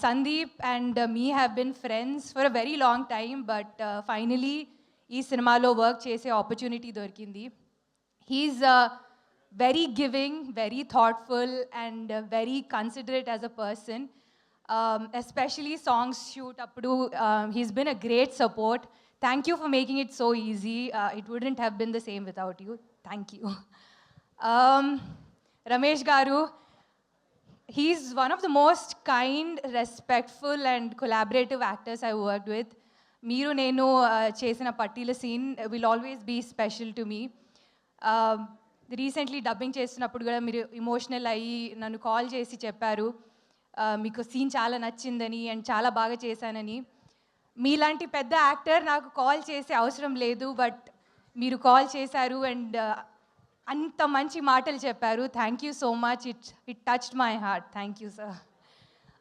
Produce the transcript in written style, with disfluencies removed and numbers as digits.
Sandeep and me have been friends for a very long time, but finally, ఈ సినిమాలో work చేసే opportunity దొరికింది. He's very giving, very thoughtful, and very considerate as a person. Especially songs shoot appudu, he's been a great support. Thank you for making it so easy. It wouldn't have been the same without you. Thank you. Ramesh Garu, he's one of the most kind, respectful, and collaborative actors I worked with. Meeru nenu chesina pattila scene will always be special to me. Recently dubbing చేస్తున్నప్పుడు కూడా మీరు emotional అయ్యి నన్ను call చేసి చెప్పారు మీకు scene చాలా నచ్చిందని అండ్ చాలా బాగా చేశానని. మీలాంటి పెద్ద యాక్టర్ నాకు కాల్ చేసే అవసరం లేదు, బట్ మీరు కాల్ చేశారు అండ్ అంత మంచి మాటలు చెప్పారు. Thank you so much. It touched my heart. Thank you sir.